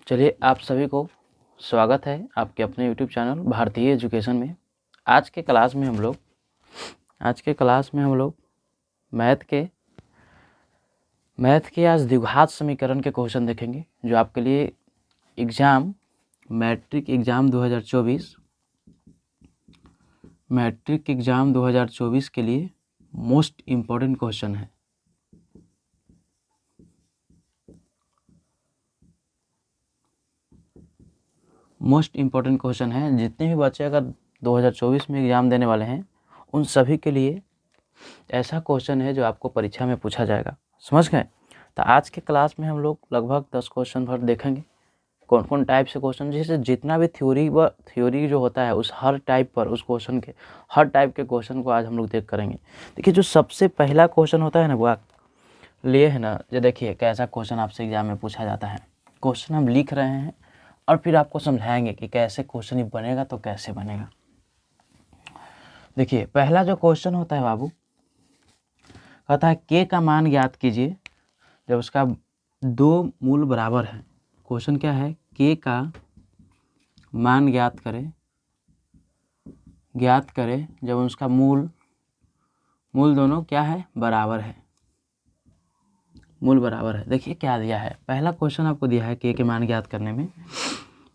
चलिए आप सभी को स्वागत है आपके अपने यूट्यूब चैनल भारतीय एजुकेशन में। आज के क्लास में हम लोग मैथ के आज द्विघात समीकरण के क्वेश्चन देखेंगे जो आपके लिए मैट्रिक एग्ज़ाम 2024 के लिए मोस्ट इम्पोर्टेंट क्वेश्चन है। जितने भी बच्चे अगर 2024 में एग्ज़ाम देने वाले हैं उन सभी के लिए ऐसा क्वेश्चन है जो आपको परीक्षा में पूछा जाएगा। समझ गए? तो आज के क्लास में हम लोग लगभग 10 क्वेश्चन भर देखेंगे। कौन कौन टाइप से क्वेश्चन, जैसे जितना भी थ्योरी जो होता है उस हर टाइप के क्वेश्चन को आज हम लोग करेंगे। देखिए जो सबसे पहला क्वेश्चन होता है ना वो लिए है ना, जो देखिए कैसा क्वेश्चन आपसे एग्जाम में पूछा जाता है। क्वेश्चन हम लिख रहे हैं और फिर आपको समझाएंगे कि कैसे क्वेश्चन ही बनेगा तो कैसे बनेगा। देखिए पहला जो क्वेश्चन होता है बाबू, कहता है के का मान ज्ञात कीजिए जब उसका दो मूल बराबर है। क्वेश्चन क्या है? के का मान ज्ञात करें जब उसका मूल दोनों क्या है? बराबर है। मूल बराबर है। देखिए क्या दिया है, पहला क्वेश्चन आपको दिया है के के मान ज्ञात करने में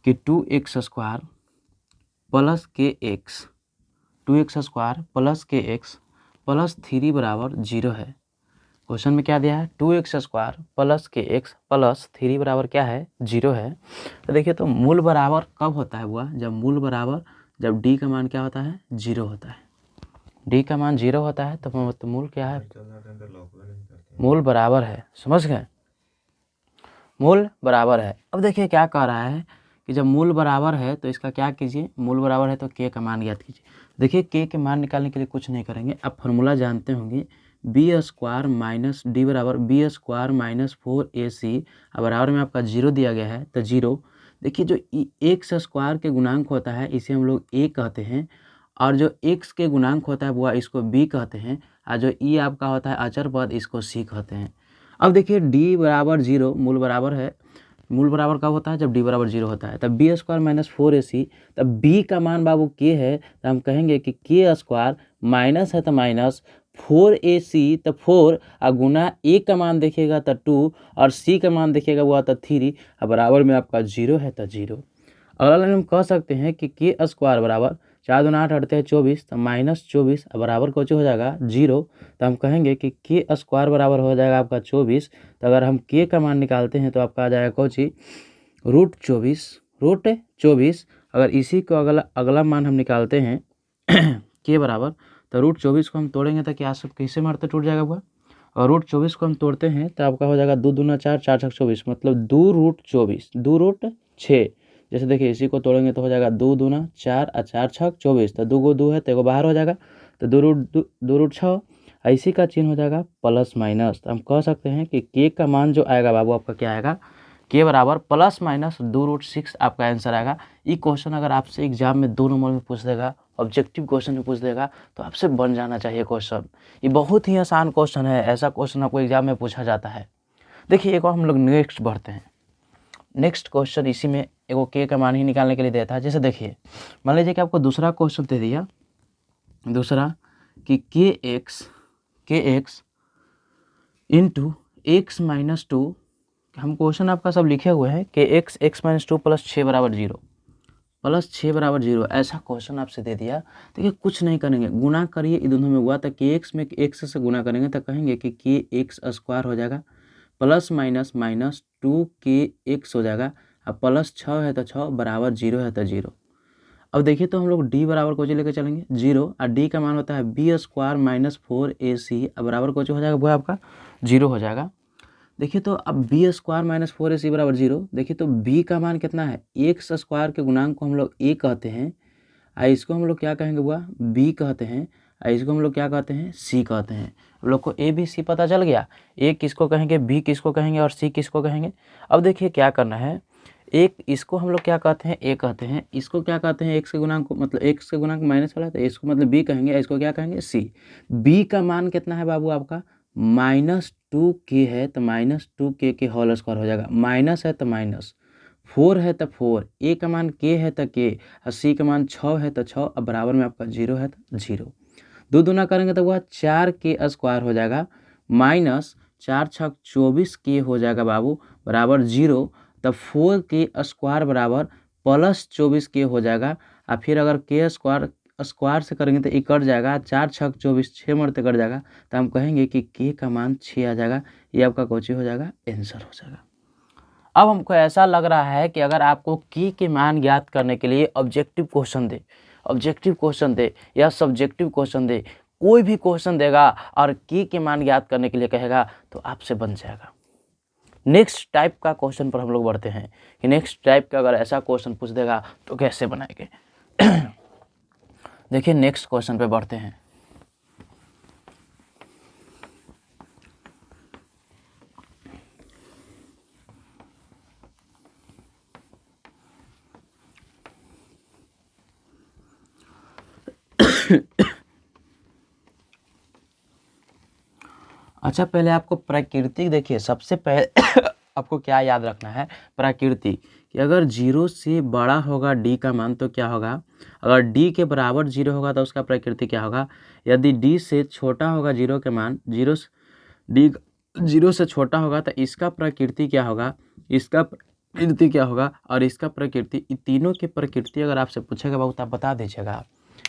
कि 2x² plus kx 2x² plus kx plus 3 बराबर 0 है। क्वेश्चन में क्या दिया है? 2x² प्लस kx प्लस 3 बराबर क्या है? 0 है। तो देखिए तो मूल बराबर कब होता है हुआ? जब d का मान क्या होता है? 0 होता है। d का मान 0 होता है तो मूल क्या है? मूल बराबर है। समझ गए? मूल बराबर है। अब देखिए क्या कह रहा है कि जब मूल बराबर है तो इसका क्या कीजिए? मूल बराबर है तो के का मान ज्ञात कीजिए। देखिए के मान निकालने के लिए कुछ नहीं करेंगे, आप फॉर्मूला जानते होंगे, b² माइनस डी बराबर b² माइनस 4ac बराबर में आपका 0 दिया गया है तो 0। देखिए जो x² के गुणांक होता है इसे हम लोग a कहते हैं, और जो x के गुणांक होता है वो इसको b कहते हैं, और जो e आपका होता है अचर पद इसको c कहते हैं। अब देखिए d बराबर 0 मूल बराबर है। मूल बराबर कब होता है? जब d बराबर 0 होता है। तब b² माइनस 4ac, तब b का मान बाबू k है तो हम कहेंगे कि k² माइनस है तो माइनस 4ac तो 4 और गुना a का मान देखिएगा तो 2 और c का मान देखिएगा वो आता 3 और बराबर में आपका 0 है तो 0। अगला लाइन हम कह सकते हैं कि k² बराबर 4 दूना 8 अड़ते हैं 24 तो माइनस 24 बराबर कुछ हो जाएगा 0। तो हम कहेंगे कि k² बराबर हो जाएगा आपका 24। तो अगर हम k का मान निकालते हैं तो आपका आ जाएगा कोची √24। अगर इसी को अगला मान हम निकालते हैं k बराबर, तो √24 को हम तोड़ेंगे तो क्या सब कैसे मारते टूट जाएगा हुआ, और √24 को हम तोड़ते हैं तो आपका हो जाएगा 2 दूना 4 4 छक 24, मतलब 2√6। जैसे देखिए इसी को तोड़ेंगे तो हो जाएगा 2 दूना 4 और 4 छक 24, तो 2 को 2 है तो एगो बाहर हो जाएगा तो 2√6। इसी का चिन्ह हो जाएगा प्लस माइनस। तो हम कह सकते हैं कि के का मान जो आएगा बाबू आपका क्या आएगा? के बराबर प्लस माइनस 2√6 आपका आंसर आएगा। ये क्वेश्चन अगर आपसे एग्जाम में 2 नंबर में पूछ देगा, ऑब्जेक्टिव क्वेश्चन में पूछ देगा, तो आपसे बन जाना चाहिए क्वेश्चन। ये बहुत ही आसान क्वेश्चन है, ऐसा क्वेश्चन आपको एग्जाम में पूछा जाता है। देखिए एक और हम लोग नेक्स्ट बढ़ते हैं। नेक्स्ट क्वेश्चन इसी में एगो के का मान ही निकालने के लिए देता है। जैसे देखिए मान लीजिए कि आपको दूसरा क्वेश्चन दे दिया, दूसरा कि kx इंटू x माइनस 2, हम क्वेश्चन आपका सब लिखे हुए हैं कि x माइनस 2 प्लस 6 बराबर 0 ऐसा क्वेश्चन आपसे दे दिया। देखिए कुछ नहीं करेंगे, गुना करिए इन दोनों में हुआ तो kx में x से गुना करेंगे तो कहेंगे कि kx² हो जाएगा प्लस माइनस माइनस 2kx हो जाएगा, अब प्लस 6 है तो 6 बराबर 0 है तो 0। अब देखिए तो हम लोग d बराबर कोची लेकर चलेंगे 0, और d का मान होता है b² माइनस 4ac बराबर कोची हो जाएगा वो आपका 0 हो जाएगा। देखिए तो अब b² माइनस 4ac बराबर 0। देखिए तो b का मान कितना है? x² के गुणांक को हम लोग a कहते हैं, इसको हम लोग क्या कहेंगे हुआ? b कहते हैं, इसको हम लोग क्या कहते हैं? c कहते हैं। हम लोग को a b c पता चल गया, a किसको कहेंगे, b किसको कहेंगे और c किसको कहेंगे। अब देखिए क्या करना है, एक इसको हम लोग क्या कहते हैं? a कहते हैं, इसको क्या कहते हैं? x के गुणांक को, मतलब x के गुणांक माइनस वाला है तो इसको मतलब b कहेंगे, इसको क्या कहेंगे? c। b का मान कितना है बाबू आपका? -2k है तो -2k के होल स्क्वायर हो जाएगा, माइनस है तो माइनस 4 है तो 4, ए का मान के है तो के, और सी का मान 6 है तो 6, अब बराबर में आपका 0 है तो 0। 2 दूना करेंगे तो वह 4 के स्क्वायर हो जाएगा, माइनस 4 छक 24 के हो जाएगा बाबू, बराबर 0। तब 4 के स्क्वायर बराबर प्लस 24 के हो जाएगा, और फिर अगर के स्क्वायर से करेंगे तो ये कट जाएगा, 4 छक 24, 6 मरते कट जाएगा, तो हम कहेंगे कि के का मान 6 आ जाएगा। ये आपका कोची हो जाएगा, आंसर हो जाएगा। अब हमको ऐसा लग रहा है कि अगर आपको के मान ज्ञात करने के लिए ऑब्जेक्टिव क्वेश्चन दे या सब्जेक्टिव क्वेश्चन दे, कोई भी क्वेश्चन देगा और के मान ज्ञात करने के लिए कहेगा तो आपसे बन जाएगा। नेक्स्ट टाइप का क्वेश्चन पर हम लोग बढ़ते हैं कि नेक्स्ट टाइप का अगर ऐसा क्वेश्चन पूछ देगा तो कैसे बनाएंगे। देखिए नेक्स्ट क्वेश्चन पे बढ़ते हैं। अच्छा, पहले आपको प्रकृति देखिए, सबसे पहले आपको क्या याद रखना है, प्रकृति कि अगर 0 से बड़ा होगा डी का मान तो क्या होगा, अगर डी के बराबर 0 होगा तो उसका प्रकृति क्या होगा, यदि डी से छोटा होगा 0 के मान, डी 0 से छोटा होगा तो इसका प्रकृति क्या होगा, इसका प्रकृति क्या होगा और इसका प्रकृति, इन तीनों की प्रकृति अगर आपसे पूछेगा बाबू तो आप बता दीजिएगा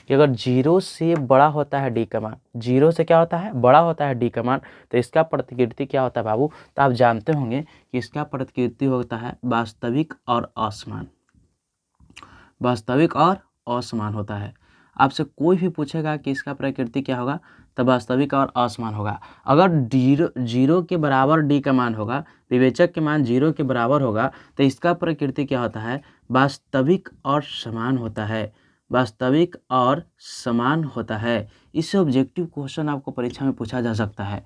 कि अगर 0 से बड़ा होता है डी का मान, 0 से क्या होता है, बड़ा होता है डी का मान, तो इसका प्रकृति क्या होता है बाबू, तो आप जानते होंगे कि इसका प्रकृति होता है वास्तविक और असमान, वास्तविक और असमान होता है। आपसे कोई भी पूछेगा कि इसका प्रकृति क्या होगा तो वास्तविक और असमान होगा। अगर 0 के बराबर डी का मान होगा, विवेचक के मान 0 के बराबर होगा तो इसका प्रकृति क्या होता है, वास्तविक और समान होता है, वास्तविक और समान होता है। इससे ऑब्जेक्टिव क्वेश्चन आपको परीक्षा में पूछा जा सकता है।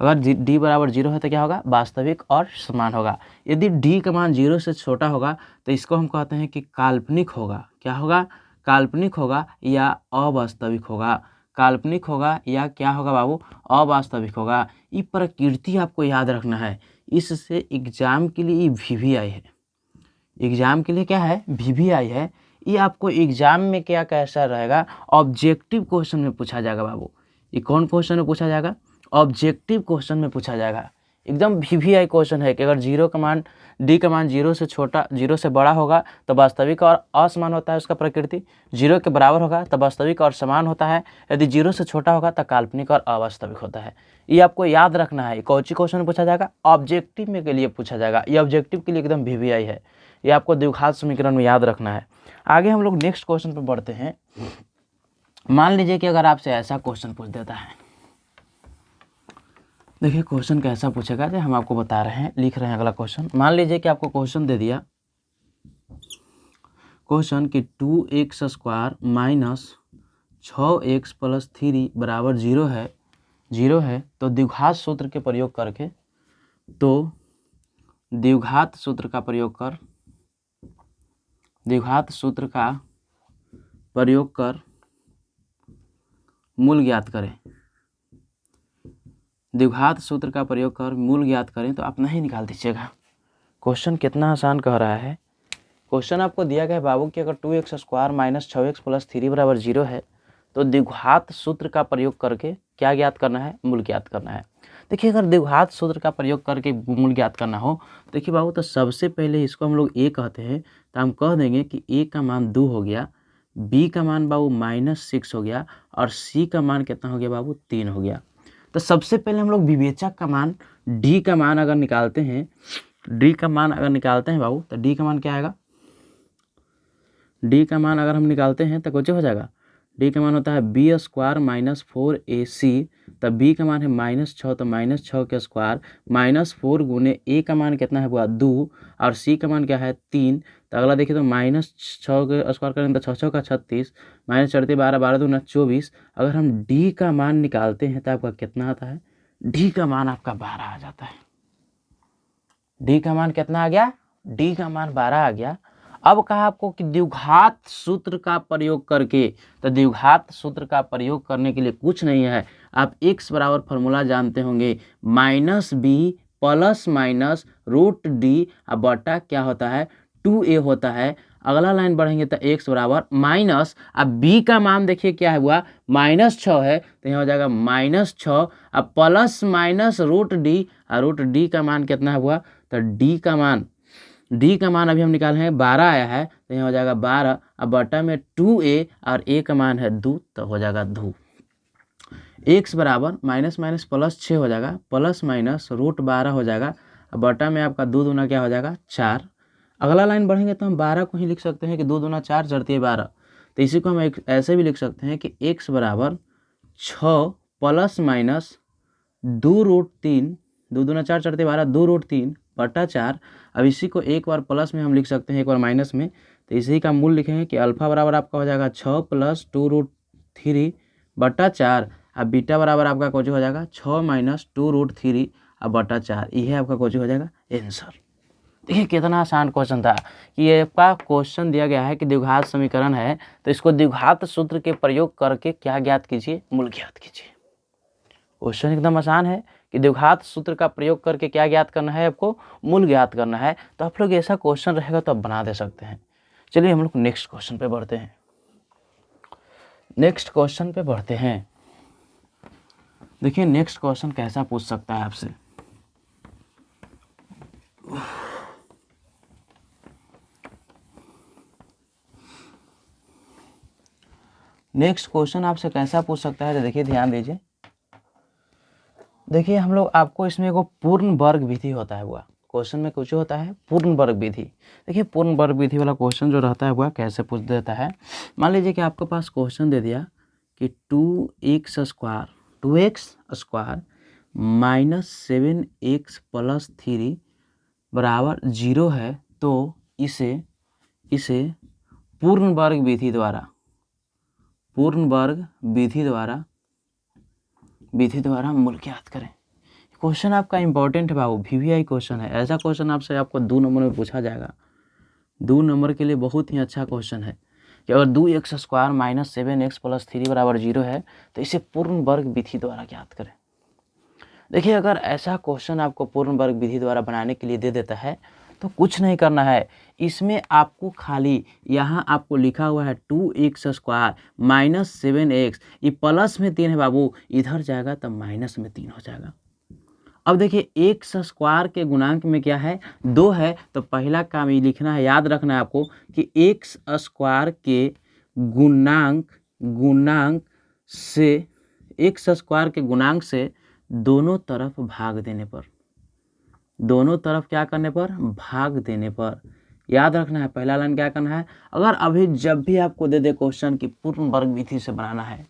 अगर डी बराबर 0 है तो क्या होगा, वास्तविक और समान होगा। यदि डी का मान 0 से छोटा होगा तो इसको हम कहते हैं कि काल्पनिक होगा। क्या होगा, काल्पनिक होगा या अवास्तविक होगा, काल्पनिक होगा या क्या होगा बाबू, अवास्तविक होगा। ये प्रकृति आपको याद रखना है, इससे एग्जाम के लिए वी आई है, एग्जाम के लिए क्या है, वी आई है। ये आपको एग्जाम में क्या कैसा रहेगा, ऑब्जेक्टिव क्वेश्चन में पूछा जाएगा बाबू। ये कौन क्वेश्चन में पूछा जाएगा, ऑब्जेक्टिव क्वेश्चन में पूछा जाएगा। एकदम वीवीआई क्वेश्चन है कि अगर 0 का मान, डी का मान 0 से छोटा, 0 से बड़ा होगा तो वास्तविक और असमान होता है उसका प्रकृति, 0 के बराबर होगा तो वास्तविक और समान होता है, यदि 0 से छोटा होगा तो काल्पनिक और अवास्तविक होता है। ये आपको याद रखना है। कौन सी क्वेश्चन में पूछा जाएगा, ऑब्जेक्टिव में के लिए पूछा जाएगा। ये ऑब्जेक्टिव के लिए एकदम वीवीआई है, ये आपको द्विघात समीकरण में याद रखना है। आगे हम लोग नेक्स्ट क्वेश्चन पर बढ़ते हैं। मान लीजिए कि अगर आपसे ऐसा क्वेश्चन पूछ देता है, देखिए क्वेश्चन कैसा पूछेगा जो हम आपको बता रहे हैं, लिख रहे हैं अगला क्वेश्चन। मान लीजिए कि आपको क्वेश्चन दे दिया, क्वेश्चन कि 2x square minus 6x plus 3 बराबर 0 है, तो द्विघात सूत्र के प्रयोग करके, तो द्विघात सूत्र का प्रयोग कर मूल ज्ञात करें। द्विघात सूत्र का प्रयोग कर मूल ज्ञात करें, तो आप नहीं निकाल दीजिएगा। क्वेश्चन कितना आसान कह रहा है। क्वेश्चन आपको दिया गया है बाबू कि अगर 2x square minus 6x plus 3 बराबर 0 है तो द्विघात सूत्र का प्रयोग करके क्या ज्ञात करना है, मूल ज्ञात करना है। देखिए अगर द्विघात सूत्र का प्रयोग करके मूल ज्ञात करना हो, देखिए बाबू तो सबसे पहले इसको हम लोग a कहते हैं, तो हम कह देंगे कि a का मान 2 हो गया, b का मान बाबू -6 हो गया और c का मान कितना हो गया बाबू, 3 हो गया। तो सबसे पहले हम लोग विवेचक का मान, डी का मान अगर निकालते हैं, बाबू तो डी का मान क्या आएगा, डी का मान अगर हम निकालते हैं तो कुछ हो जाएगा। डी का मान होता है बी स्क्वायर माइनस 4ac, तब बी का मान है -6, तो -6 के स्क्वायर -4 गुने ए का मान कितना है, 2 और सी का मान क्या है, 3। तो अगला देखिए तो -6 के स्क्वायर करेंगे तो 6 का 36, -4 12, 12 दूना 24। अगर हम डी का मान निकालते हैं तो आपका कितना आता है, डी का मान आपका 12 आ जाता है। डी का मान कितना आ गया, डी का मान 12 आ गया। अब कहा आपको कि द्विघात सूत्र का प्रयोग करके, तो द्विघात सूत्र का प्रयोग करने के लिए कुछ नहीं है, आप x बराबर फॉर्मूला जानते होंगे, -b प्लस माइनस √d बटा क्या होता है 2a होता है। अगला लाइन बढ़ेंगे तो x बराबर माइनस, अब b का मान देखिए क्या है हुआ, -6 है, तो यहाँ हो जाएगा -6, अब प्लस माइनस रूट डी, और रूट डी का मान कितना हुआ, तो डी का मान अभी हम निकाले हैं 12 आया है, तो यहाँ हो जाएगा 12, अब बटा में 2a और a का मान है 2, तो हो जाएगा 2। x बराबर माइनस माइनस प्लस 6 हो जाएगा, प्लस माइनस रूट 12 हो जाएगा, अब बटा में आपका 2 दूना क्या हो जाएगा 4। अगला लाइन बढ़ेंगे तो हम 12 को ही लिख सकते हैं कि 2 दूना 4 चढ़ती है 12, तो इसी को हम ऐसे भी लिख सकते हैं कि x बराबर 6 प्लस माइनस 2√3, 2 दूना 4 चढ़ते 12, 2√3 बटा 4। अब इसी को एक बार प्लस में हम लिख सकते हैं, एक बार माइनस में, तो इसी का मूल लिखेंगे कि अल्फा बराबर आपका हो जाएगा 6 प्लस 2√3 बटा 4, अब बीटा बराबर आपका कुछ हो जाएगा 6 माइनस 2√3 अब बटा 4, यह आपका कुछ हो जाएगा आंसर। देखिए कितना आसान क्वेश्चन था कि ये आपका क्वेश्चन दिया गया है कि द्विघात समीकरण है, तो इसको द्विघात सूत्र के प्रयोग करके क्या ज्ञात कीजिए, मूल ज्ञात कीजिए। क्वेश्चन एकदम आसान है कि द्विघात सूत्र का प्रयोग करके क्या ज्ञात करना है, आपको मूल ज्ञात करना है। तो आप लोग ऐसा क्वेश्चन रहेगा तो आप बना दे सकते हैं। चलिए हम लोग नेक्स्ट क्वेश्चन पे बढ़ते हैं। देखिए नेक्स्ट क्वेश्चन कैसा पूछ सकता है आपसे। नेक्स्ट क्वेश्चन आपसे कैसा पूछ सकता है, तो देखिए ध्यान दीजिए। देखिए हम लोग आपको इसमें एगो पूर्ण वर्ग विधि होता है हुआ, क्वेश्चन में कुछ होता है पूर्ण वर्ग विधि। देखिए पूर्ण वर्ग विधि वाला क्वेश्चन जो रहता है हुआ कैसे पूछ देता है। मान लीजिए कि आपके पास क्वेश्चन दे दिया कि 2x square minus 7x plus 3 बराबर 0 है, तो इसे पूर्ण वर्ग विधि द्वारा मूल ज्ञात करें। क्वेश्चन आपका इंपॉर्टेंट है बाबू, VVI क्वेश्चन है। ऐसा क्वेश्चन आपको 2 नंबर में पूछा जाएगा। 2 नंबर के लिए बहुत ही अच्छा क्वेश्चन है कि अगर 2x square minus 7x plus 3 बराबर 0 है, तो इसे पूर्ण वर्ग विधि द्वारा ज्ञात करें। देखिए अगर ऐसा क्वेश्चन आपको पूर्ण वर्ग विधि द्वारा बनाने के लिए दे देता है, तो कुछ नहीं करना है, इसमें आपको खाली यहाँ आपको लिखा हुआ है 2x स्क्वायर माइनस 7x, ये प्लस में 3 है बाबू, इधर जाएगा तो माइनस में 3 हो जाएगा। अब देखिए x स्क्वायर के गुणांक में क्या है, 2 है, तो पहला काम ये लिखना है, याद रखना है आपको कि x स्क्वायर के गुणांक से दोनों तरफ भाग देने पर, भाग देने पर याद रखना है। पहला लाइन क्या करना है, अगर अभी जब भी आपको दे दे क्वेश्चन की पूर्ण वर्ग विधि से बनाना है,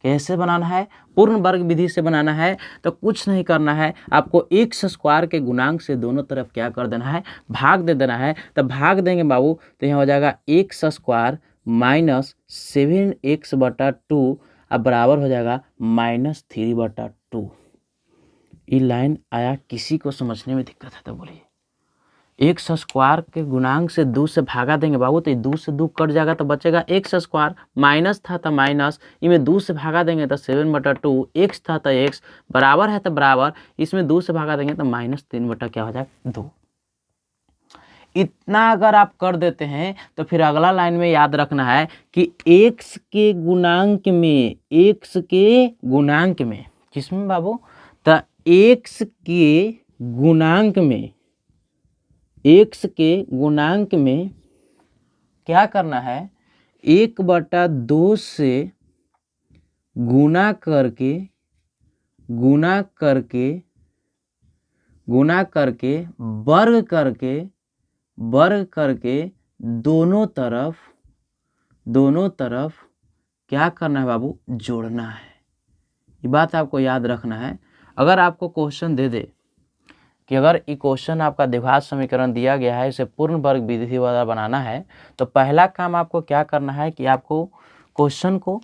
कैसे बनाना है, पूर्ण वर्ग विधि से बनाना है, तो कुछ नहीं करना है, आपको x स्क्वायर के गुणांक से दोनों तरफ क्या कर देना है, भाग दे देना है। तब भाग देंगे बाबू तो यहाँ हो जाएगा x स्क्वायर माइनस 7x बटा 2 अब बराबर हो जाएगा -3/2। ये लाइन आया, किसी को समझने में दिक्कत है तो बोलिए। x स्क्वायर के गुणांक से 2 से भागा देंगे बाबू, तो 2 से 2 कट जाएगा तो बचेगा x स्क्वायर, माइनस था तो माइनस, इसमें 2 से भागा देंगे तो 7/2, x था तो x, बराबर है तो बराबर, इसमें 2 से भागा देंगे तो -3 क्या हो जाएगा 2। इतना अगर आप कर देते हैं तो फिर अगला लाइन में याद रखना है कि x के गुणांक में किसमें बाबू, तो x के गुणांक में क्या करना है, 1/2 से गुणा करके वर्ग करके दोनों तरफ क्या करना है बाबू, जोड़ना है। ये बात आपको याद रखना है। अगर आपको क्वेश्चन दे दे कि अगर ये क्वेश्चन आपका द्विघात समीकरण दिया गया है, इसे पूर्ण वर्ग विधि द्वारा बनाना है, तो पहला काम आपको क्या करना है कि आपको क्वेश्चन को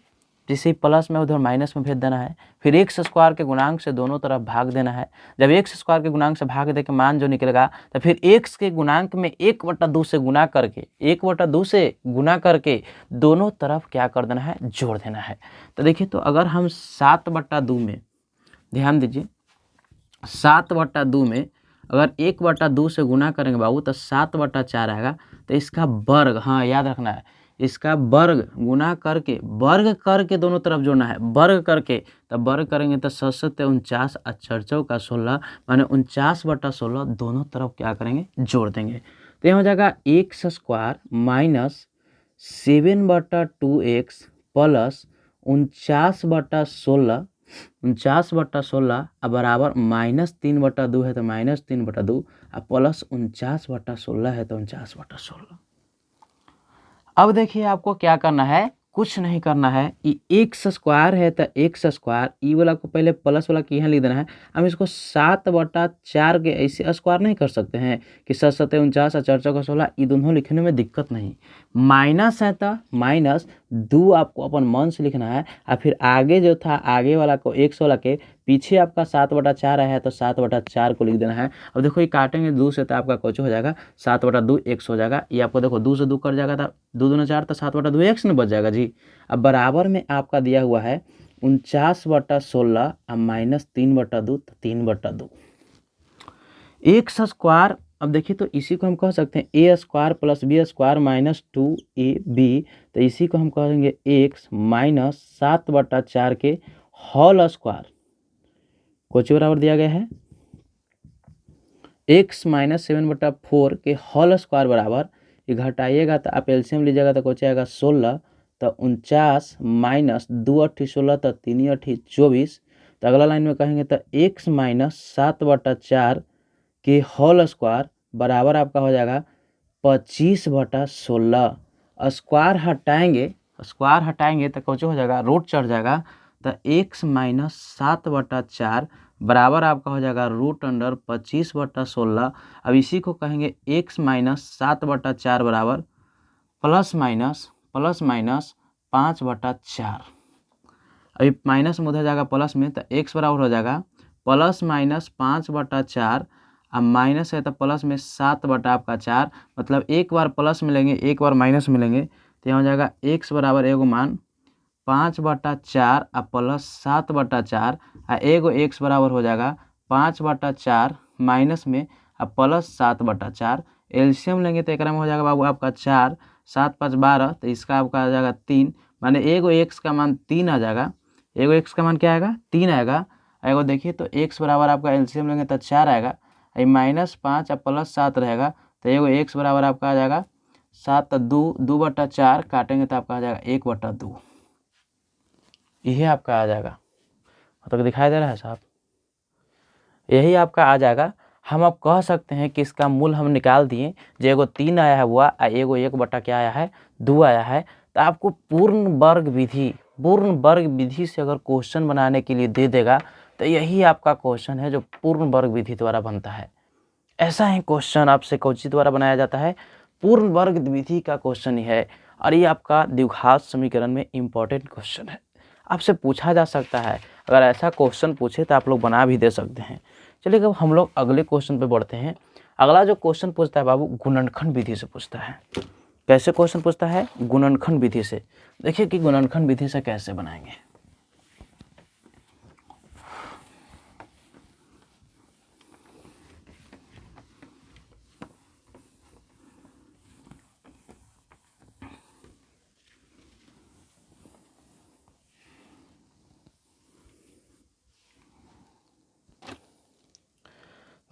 जैसे प्लस में उधर माइनस में भेज देना है, फिर x स्क्वायर के गुणांक से दोनों तरफ भाग देना है। जब x स्क्वायर के गुणांक से भाग दे के मान जो निकलेगा, तो फिर x के गुणांक में 1/2 से गुना करके दोनों तरफ क्या कर देना है, जोड़ देना है। तो देखिए, तो अगर हम 7/2 में, ध्यान दीजिए, 7/2 में अगर 1/2 से गुना करेंगे बाबू तो 7/4 आएगा। तो इसका वर्ग, हाँ याद रखना है, इसका वर्ग गुना करके, वर्ग करके दोनों तरफ जोड़ना है, वर्ग करके, तब वर्ग करेंगे तो 7 49 और 4 माने 49/16 दोनों तरफ क्या करेंगे, जोड़ देंगे। तो यहाँ हो जाएगा x² माइनस 7/2x प्लस 49/16, 49/16 बराबर -3/2 है तो -3/2 और प्लस 49/16 है तो 49/16। अब देखिए आपको क्या करना है, कुछ नहीं करना है, ये x² है तो x², ई वाला को पहले प्लस वाला की यहाँ लिख देना है। हम इसको 7/4 के ऐसे स्क्वायर नहीं कर सकते हैं कि 7 7 49 और 4 4 16, ये दोनों लिखने में दिक्कत नहीं। माइनस है तो -2 आपको अपन मन से लिखना है, और फिर आगे जो था आगे वाला को x वाला के पीछे आपका 7/4 आया है तो 7/4 को लिख देना है। अब देखो ये काटेंगे 2 से तो आपका कुछ हो जाएगा 7/2 x हो जाएगा। ये आपको देखो 2 से 2 कट जाएगा तो 2 दूना 4 तो 7/2 x न बच जाएगा जी। अब बराबर में आपका दिया हुआ है 49/16 और -3/2 तो 3/2 x²। अब देखिए तो इसी को हम कह सकते हैं a² plus b² minus 2ab, तो इसी को हम कहेंगे x माइनस 7/4 के होल स्क्वायर, कुछ बराबर दिया गया है x माइनस 7/4 के होल स्क्वायर बराबर, ये घटाइएगा तो आप एलसीएम लीजिएगा तो कुछ आएगा 16, तो 49 माइनस 2 8 16 तो 3 8 24। तो अगला लाइन में कहेंगे तो x माइनस 7/4 के होल स्क्वायर बराबर आपका हो जाएगा 25/16। स्क्वायर हटाएंगे तो कुछ हो जाएगा, रूट चढ़ जाएगा, तो x माइनस 7/4 बराबर आपका हो जाएगा √25/16। अब इसी को कहेंगे x माइनस 7/4 बराबर प्लस माइनस 5/4। अभी माइनस में उधर जाएगा प्लस में, तो x बराबर हो जाएगा प्लस माइनस 5/4, अब माइनस है तो प्लस में 7/4, मतलब एक बार प्लस मिलेंगे एक बार माइनस मिलेंगे, तो यहाँ हो जाएगा x बराबर एगो मान 5/4 और प्लस 7/4, और एगो x बराबर हो जाएगा 5/4 माइनस में और प्लस 7/4। एलसीएम लेंगे तो एक में हो जाएगा बाबू आपका 4, 7 5 12, तो इसका आपका आ जाएगा 3, माने एगो x का मान 3 आ जाएगा, एगो x का मान क्या आएगा 3 आएगा। एगो देखिए तो x बराबर आपका एलसीएम लेंगे तो 4 आएगा, -5 और प्लस 7 रहेगा, तो एगो x बराबर आपका आ जाएगा 7 2/4 काटेंगे तो आपका आ जाएगा 1/2, यही आपका आ जाएगा। तो दिखाई दे रहा है साहब, यही आपका आ जाएगा। हम अब कह सकते हैं कि इसका मूल हम निकाल दिए, जो एगो 3 आया है हुआ और एगो 1 क्या आया है 2 आया है। तो आपको पूर्ण वर्ग विधि से अगर क्वेश्चन बनाने के लिए दे देगा तो यही आपका क्वेश्चन है जो पूर्ण वर्ग विधि द्वारा बनता है। ऐसा ही क्वेश्चन आपसे कोची द्वारा बनाया जाता है, पूर्ण वर्ग विधि का क्वेश्चन ही है, और ये आपका द्विघात समीकरण में इम्पोर्टेंट क्वेश्चन है, आपसे पूछा जा सकता है। अगर ऐसा क्वेश्चन पूछे तो आप लोग बना भी दे सकते हैं। चलिए अब हम लोग अगले क्वेश्चन पे बढ़ते हैं। अगला जो क्वेश्चन पूछता है बाबू गुणनखंड विधि से पूछता है। कैसे क्वेश्चन पूछता है? गुणनखंड विधि से। देखिए कि गुणनखंड विधि से कैसे बनाएंगे।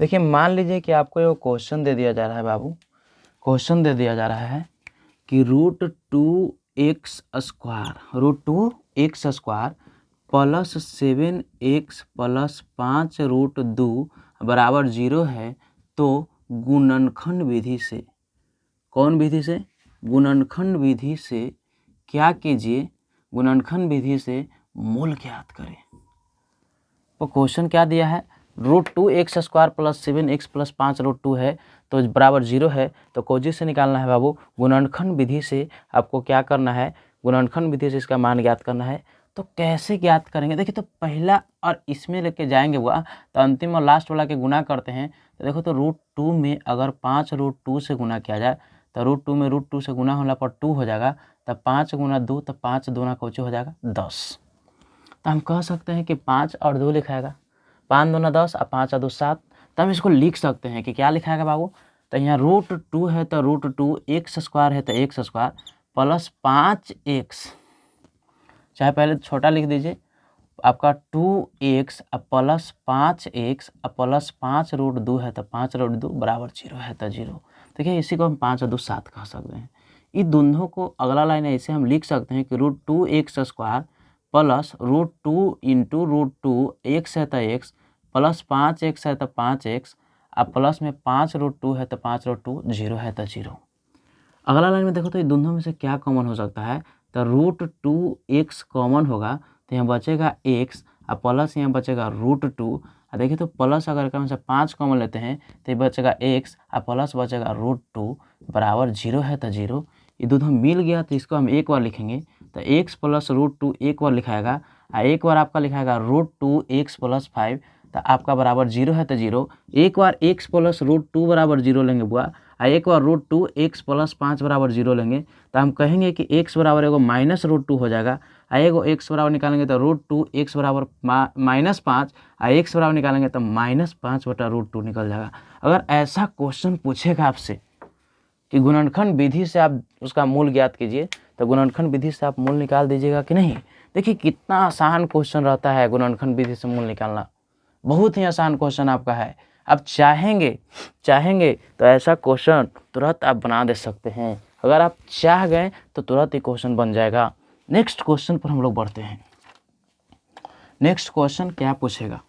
देखिए मान लीजिए कि आपको ये क्वेश्चन दे दिया जा रहा है बाबू, क्वेश्चन दे दिया जा रहा है कि √2x² प्लस 7x प्लस 5√2 बराबर 0 है, तो गुणनखंड विधि से, कौन विधि से? गुणनखंड विधि से क्या कीजिए, गुणनखंड विधि से मूल ज्ञात करें। तो क्वेश्चन क्या दिया है, √2x² प्लस 7x प्लस 5√2 है तो बराबर 0 है, तो कोजी से निकालना है बाबू। गुणनखंड विधि से आपको क्या करना है, गुणनखंड विधि से इसका मान ज्ञात करना है। तो कैसे ज्ञात करेंगे? देखिए तो पहला और इसमें लेके जाएंगे हुआ तो अंतिम और लास्ट वाला के गुना करते हैं। तो देखो तो √2 में अगर 5√2 से गुना किया जाए तो √2 में √2 से गुना होने पर 2 हो जाएगा, तब 5 गुना 2 तो 5 दूना कोची हो जाएगा 10। तो हम कह सकते हैं कि 5 और 2 लिखाएगा, 5 दूना 10 और 5 और 2 7। तो हम इसको लिख सकते हैं कि क्या लिखाएगा बाबू, तो यहाँ √2 है तो √2, एक्स स्क्वायर है तो एक्स स्क्वायर प्लस 5x, चाहे पहले छोटा लिख दीजिए आपका 2x अब प्लस 5x अब प्लस 5√2 है तो 5√2 बराबर 0 है तो 0। देखिए इसी को हम 5 और 2 7 कह सकते हैं। इन दोनों को अगला लाइन है इसे हम लिख सकते हैं कि √2x² प्लस √2 इंटू √2 x है तो x प्लस 5x है तो 5x अब प्लस में 5√2 है तो 5√2 0 है तो 0। अगला लाइन में देखो तो ये दोनों में से क्या कॉमन हो सकता है, तो √2x कॉमन होगा तो यहाँ बचेगा x और प्लस यहाँ बचेगा √2 और देखिए तो प्लस अगर हम से 5 कॉमन लेते हैं तो ये बचेगा x और प्लस बचेगा √2 बराबर 0 है तो 0। ये दोनों मिल गया तो इसको हम एक बार लिखेंगे तो x प्लस √2 एक बार लिखाएगा और एक बार आपका लिखाएगा √2x प्लस 5 तो आपका बराबर 0 है तो 0। एक बार x प्लस √2 बराबर 0 लेंगे बुआ और एक बार √2x प्लस 5 बराबर 0 लेंगे तो हम कहेंगे कि x बराबर एगो माइनस √2 हो जाएगा और एगो x बराबर निकालेंगे तो √2x बराबर -5 और x बराबर निकालेंगे तो -5 बटा √2 निकल जाएगा। अगर ऐसा क्वेश्चन पूछेगा आपसे कि गुणनखंड विधि से आप उसका मूल ज्ञात कीजिए तो गुणनखंड विधि से आप मूल निकाल दीजिएगा कि नहीं। देखिए कितना आसान क्वेश्चन रहता है गुणनखंड विधि से मूल निकालना, बहुत ही आसान क्वेश्चन आपका है। आप चाहेंगे तो ऐसा क्वेश्चन तुरंत आप बना दे सकते हैं। अगर आप चाह गए तो तुरंत ही क्वेश्चन बन जाएगा। नेक्स्ट क्वेश्चन पर हम लोग बढ़ते हैं। नेक्स्ट क्वेश्चन क्या पूछेगा,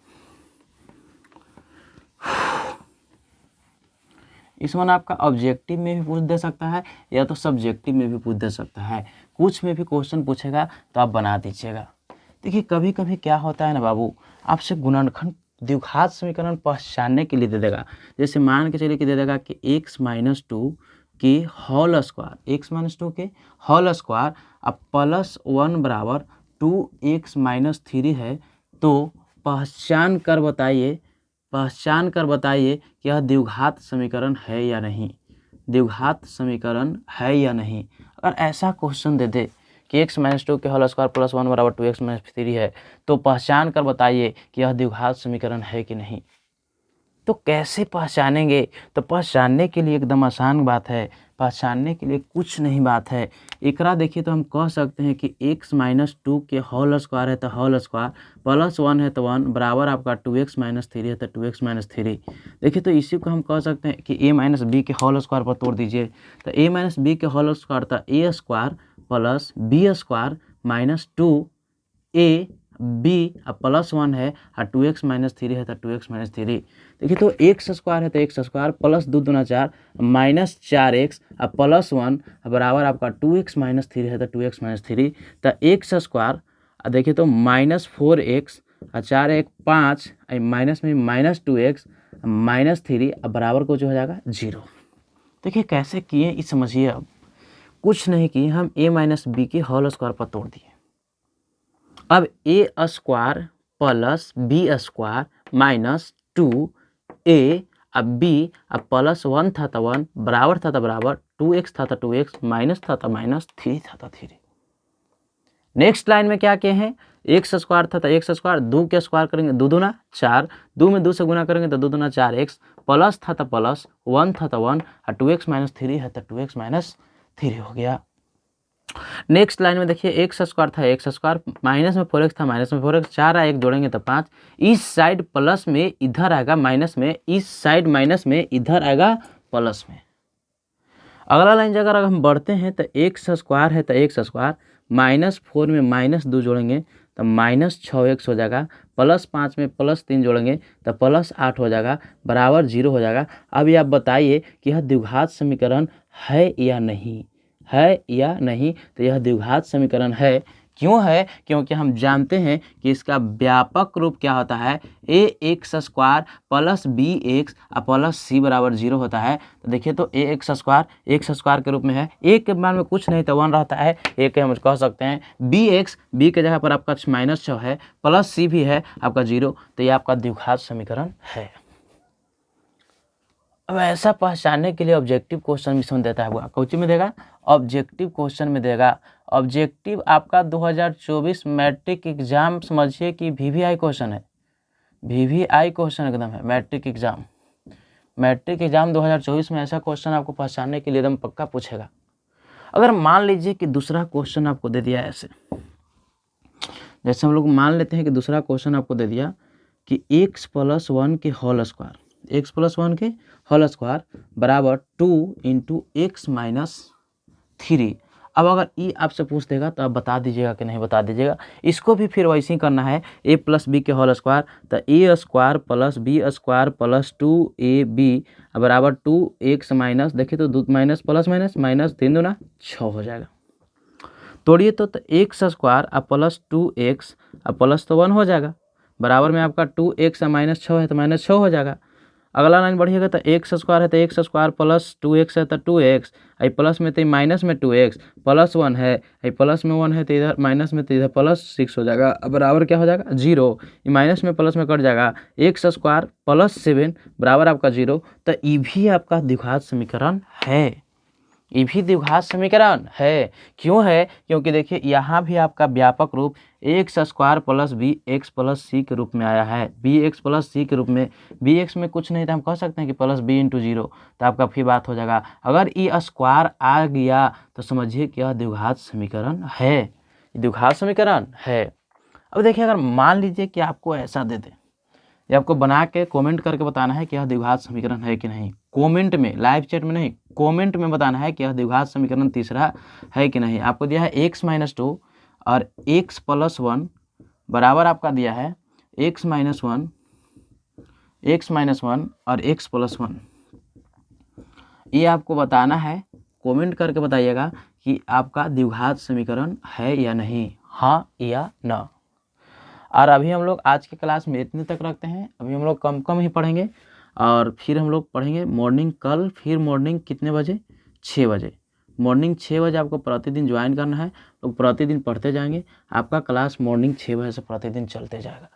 इसमें आपका ऑब्जेक्टिव में भी पूछ दे सकता है या तो सब्जेक्टिव में भी पूछ दे सकता है। कुछ में भी क्वेश्चन पूछेगा तो आप बना दीजिएगा। देखिए कभी कभी क्या होता है ना बाबू, आपसे गुणनखंड द्विघात समीकरण पहचानने के लिए दे देगा। जैसे मान के चलिए कि दे देगा कि x-2 की होल स्क्वायर, x-2 के होल स्क्वायर अब +1 बराबर 2x-3 है तो पहचान कर बताइए कि यह द्विघात समीकरण है या नहीं, द्विघात समीकरण है या नहीं। अगर ऐसा क्वेश्चन दे दे कि x-2 के होल स्क्वायर +1 बराबर 2x-3 है तो पहचान कर बताइए कि यह द्विघात समीकरण है कि नहीं। तो कैसे पहचानेंगे, तो पहचानने के लिए एकदम आसान बात है, पहचानने के लिए कुछ नहीं बात है। एकरा देखिए तो हम कह सकते हैं कि x-2 के होल स्क्वायर है तो होल स्क्वायर +1 है तो 1 बराबर आपका 2x-3 है तो 2x-3। देखिए तो इसी को हम कह सकते हैं कि a-b के होल स्क्वायर पर तोड़ दीजिए तो a-b के होल स्क्वायर था a² प्लस b² -2ab +1 है और 2x-3 है तो 2x-3। देखिए तो x² है तो x² प्लस 2 दूना 4 -4x +1 बराबर आपका 2x-3 है तो 2x-3 तो x² देखिए तो -4x और 4 1 5 माइनस में -2x -3 बराबर को जो हो जाएगा 0। देखिए कैसे किए इस समझिए। अब कुछ नहीं किए, हम a-b के होल स्क्वायर पर तोड़ दिए। अब a² प्लस b² -2a अब b अब +1 था तो 1 बराबर था तो बराबर 2x था तो 2x माइनस था तो माइनस 3 था तो 3। नेक्स्ट लाइन में क्या किए हैं, x² था तो x², 2 के स्क्वायर करेंगे 2 दूना 4, 2 में 2 से गुना करेंगे तो 2 दूना 4x प्लस था तो प्लस 1 था तो 1 और 2x-3 है तो 2x-3 हो गया। नेक्स्ट लाइन में देखिए x² था x² माइनस में 4x था माइनस में 4x 4 1 जोड़ेंगे तो 5, इस साइड प्लस में इधर आएगा माइनस में, इस साइड माइनस में इधर आएगा प्लस में। अगला लाइन अगर हम बढ़ते हैं तो x² है तो x² -4 में -2 जोड़ेंगे तो -6x हो जाएगा, +5 में +3 जोड़ेंगे तो +8 हो जाएगा बराबर 0 हो जाएगा। अब ये आप बताइए कि यह द्विघात समीकरण है या नहीं, है या नहीं। तो यह द्विघात समीकरण है। क्यों है, क्योंकि हम जानते हैं कि इसका व्यापक रूप क्या होता है, ax² plus bx plus c बराबर 0 होता है। तो देखिए तो ax² x² के रूप में है, a के मान में कुछ नहीं तो 1 रहता है, a के हम कह सकते हैं bx, b के जगह पर आपका -6 है प्लस c भी है आपका 0, तो ये आपका द्विघात समीकरण है। अब ऐसा पहचानने के लिए ऑब्जेक्टिव क्वेश्चन मिशन देता है, कोचिंग में देगा, ऑब्जेक्टिव क्वेश्चन में देगा। ऑब्जेक्टिव आपका 2024 मैट्रिक एग्जाम समझिए कि VVI क्वेश्चन है, VVI क्वेश्चन एकदम है मैट्रिक एग्जाम। मैट्रिक एग्जाम 2024 में ऐसा क्वेश्चन आपको पहचानने के लिए एकदम पक्का पूछेगा। अगर मान लीजिए कि दूसरा क्वेश्चन आपको दे दिया ऐसे, जैसे हम लोग मान लेते हैं कि दूसरा क्वेश्चन आपको दे दिया कि x+1 के होल स्क्वायर, x+1 के होल स्क्वायर बराबर 2 × x-3। अब अगर ई आपसे पूछ देगा तो आप बता दीजिएगा कि नहीं बता दीजिएगा। इसको भी फिर वैसे ही करना है, a+b के होल स्क्वायर, तो a² + b² + 2ab बराबर 2x- देखिए तो माइनस प्लस माइनस 3 दूना 6 हो जाएगा। तोड़िए तो x² + 2x प्लस तो 1 हो जाएगा, बराबर में आपका 2x -6 है तो -6 हो जाएगा। अगला लाइन बढ़िएगा तो x² है तो x² + 2x है तो 2x, आई प्लस में तो माइनस में 2x प्लस 1 है, आई प्लस में 1 है तो इधर माइनस में तो इधर +6 हो जाएगा। अब बराबर क्या हो जाएगा 0, ये माइनस में प्लस में कट जाएगा, x² + 7 बराबर आपका 0। तो ये भी आपका द्विघात समीकरण है, ये भी द्विघात समीकरण है। क्यों है? क्योंकि देखिए यहाँ भी आपका व्यापक रूप x² + bx + c के रूप में आया है, bx + c के रूप में। bx में कुछ नहीं तो हम कह सकते हैं कि +b × 0, तो आपका फिर बात हो जाएगा। अगर ई स्क्वायर आ गया तो समझिए कि यह द्विघात समीकरण है, द्विघात समीकरण है। अब देखिए अगर मान लीजिए कि आपको ऐसा दे दे, ये आपको बना के कमेंट करके बताना है कि यह द्विघात समीकरण है कि नहीं। कमेंट में, लाइव चैट में नहीं, कमेंट में बताना है कि यह द्विघात समीकरण तीसरा है कि नहीं। आपको दिया है x-2 और x+1 बराबर आपका दिया है x-1 और x+1। ये आपको बताना है, कमेंट करके बताइएगा कि आपका द्विघात समीकरण है या नहीं, हाँ या ना। और अभी हम लोग आज की क्लास में इतने तक रखते हैं। अभी हम लोग कम ही पढ़ेंगे और फिर हम लोग पढ़ेंगे मॉर्निंग कल। फिर मॉर्निंग कितने बजे? 6 बजे। मॉर्निंग 6 बजे आपको प्रतिदिन ज्वाइन करना है। लोग प्रतिदिन पढ़ते जाएंगे, आपका क्लास मॉर्निंग 6 बजे से प्रतिदिन चलते जाएगा।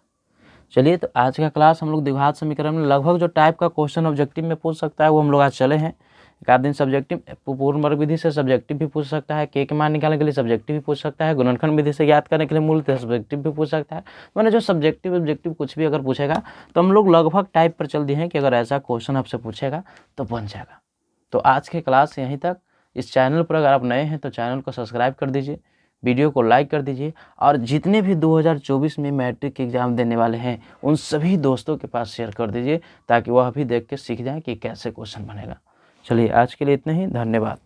चलिए, तो आज का क्लास हम लोग द्विघात समीकरण में लगभग जो टाइप का क्वेश्चन ऑब्जेक्टिव में पूछ सकता है वो हम लोग आज चले हैं। एक आध दिन सब्जेक्टिव पूर्ण वर्ग विधि से सब्जेक्टिव भी पूछ सकता है, के मान निकालने के लिए सब्जेक्टिव भी पूछ सकता है, गुणनखंड विधि से याद करने के लिए मूलतः सब्जेक्टिव भी पूछ सकता है। मैंने जो सब्जेक्टिव ऑब्जेक्टिव कुछ भी अगर पूछेगा तो हम लोग लगभग टाइप पर चल दिए हैं कि अगर ऐसा क्वेश्चन आपसे पूछेगा तो बन जाएगा। तो आज की क्लास यहीं तक। इस चैनल पर अगर आप नए हैं तो चैनल को सब्सक्राइब कर दीजिए, वीडियो को लाइक कर दीजिए, और जितने भी 2024 में मैट्रिक एग्जाम देने वाले हैं उन सभी दोस्तों के पास शेयर कर दीजिए ताकि वह भी देख के सीख जाएं कि कैसे क्वेश्चन बनेगा। चलिए, आज के लिए इतने ही, धन्यवाद।